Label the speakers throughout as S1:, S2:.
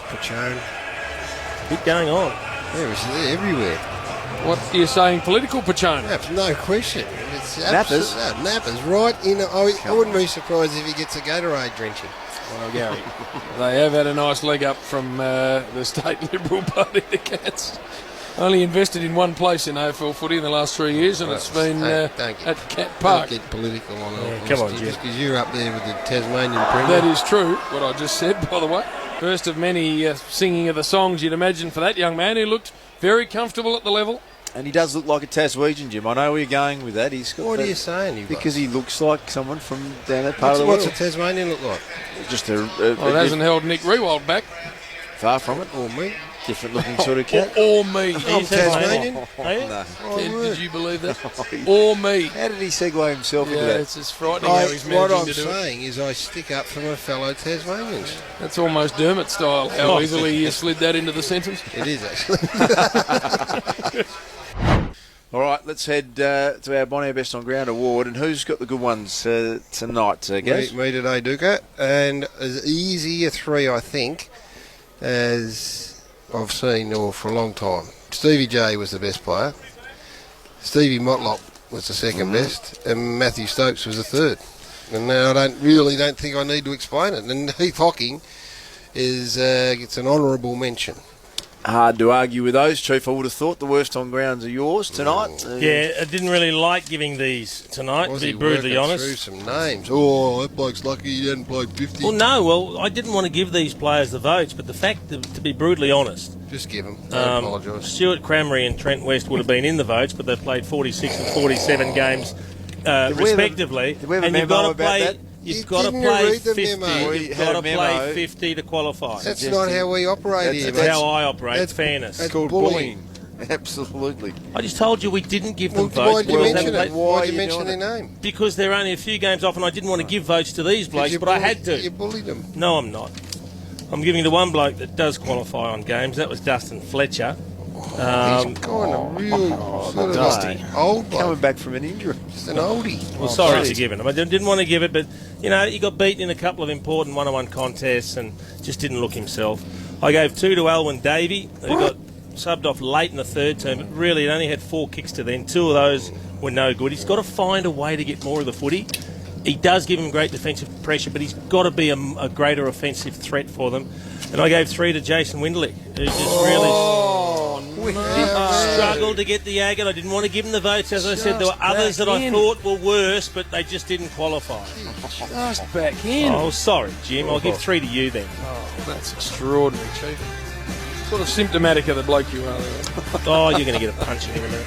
S1: picioane.
S2: Bit going on.
S1: They're everywhere.
S3: What are you saying? Political picioane?
S1: No question. It's
S4: Nappers.
S1: Nappers, right in. I wouldn't be surprised if he gets a Gatorade drenching.
S3: Well, Gary, they have had a nice leg up from the State Liberal Party, the Cats. Only invested in one place in AFL footy in the last 3 years, and it's been at Cat Park.
S1: Don't get political on it.
S2: Come on, Jim.
S1: Just because you're up there with the Tasmanian Premier.
S3: That is true, what I just said, by the way. First of many singing of the songs you'd imagine for that young man who looked very comfortable at the level.
S4: And he does look like a Taswegian, Jim. I know where you're going with that.
S1: What are you saying?
S4: Because he looks like someone from down that part of the world.
S1: What's a Tasmanian look like?
S4: Just
S3: It hasn't held Nick Riewoldt back.
S4: Far from it.
S1: Or me.
S4: Different looking sort of cat.
S3: Or me.
S1: I'm Tasmanian.
S4: No.
S3: Ted, did you believe that? Or me.
S4: How did he segue himself into
S3: Yeah,
S4: that?
S3: it's just frightening how he's
S1: What
S3: managing
S1: I'm
S3: to do it.
S1: saying is I stick up for my fellow Tasmanians.
S3: That's almost Dermott-style, how easily you slid that into the sentence.
S1: It is, actually.
S4: All right, let's head to our Bonaire Best on Ground award. And who's got the good ones tonight, Gaz?
S1: Me today, Duca. And as easy a three, I think, as I've seen for a long time. Stevie J was the best player. Stevie Motlop was the second best. And Matthew Stokes was the third. And now I don't think I need to explain it. And Heath Hocking gets an honourable mention.
S4: Hard to argue with those, Chief. I would have thought the worst on grounds are yours tonight.
S2: Yeah, I didn't really like giving these tonight, to be brutally honest.
S1: Through some names. Oh, that bloke's lucky he hadn't played 50.
S2: Well, I didn't want to give these players the votes, but the fact, to be brutally honest,
S1: just give them. I apologise.
S2: Stuart Crameri and Trent West would have been in the votes, but they've played 46 and 47 games respectively.
S4: Did we have a
S2: and
S4: memo
S2: you've got to
S4: about
S2: play.
S4: that?
S2: You've got to play 50. You've
S4: had
S2: got
S4: a
S2: to
S4: memo.
S2: play 50 to qualify.
S1: That's not how we operate here.
S2: That's how I operate.
S1: That's
S2: fairness.
S1: That's
S4: called
S1: bullying.
S4: Absolutely.
S2: I just told you we didn't give them votes.
S1: Why did you mention it?
S4: Why
S1: Why
S4: are
S1: did you
S4: you
S1: mention their
S4: doing
S1: name?
S2: Because they're only a few games off, and I didn't want to give votes to these blokes, but I had to.
S1: You bullied them.
S2: No, I'm not. I'm giving the one bloke that does qualify on games. That was Dustin Fletcher.
S1: He's kind of real sort of
S4: dusty.
S1: old bloke.
S4: Coming back from an injury.
S1: Just an oldie.
S2: Well, sorry to give it. I didn't want to give it, but, he got beaten in a couple of important one-on-one contests and just didn't look himself. I gave 2 to Alwyn Davey, who got subbed off late in the third term, but really it only had 4 kicks to then. 2 of those were no good. He's got to find a way to get more of the footy. He does give him great defensive pressure, but he's got to be a greater offensive threat for them. And I gave 3 to Jason Winderlich, who just struggled to get the agate. I didn't want to give him the votes. As I said, there were others that I thought were worse, but they just didn't qualify.
S3: Just back in.
S2: Oh, sorry, Jim. I'll give 3 to you then.
S3: Oh, that's extraordinary, Chief. Sort of symptomatic of the bloke you are there.
S2: Oh, you're going to get a punch in a minute.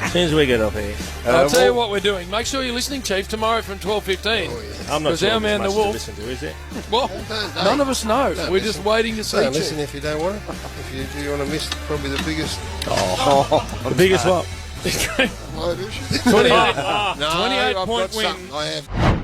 S2: As soon as we get off here.
S3: I'll tell you what we're doing. Make sure you're listening, Chief, tomorrow from 12:15.
S2: I'm not sure
S3: our man,
S2: much
S3: the Wolf.
S2: to listen to, is it?
S3: Well, none of us know. We're just waiting to see.
S1: Don't
S3: Chief.
S1: listen if you don't want to. If you want to miss probably the biggest.
S2: The biggest what?
S3: 28
S1: No,
S3: 28
S1: I've
S3: point
S1: got
S3: win.
S1: something. I have.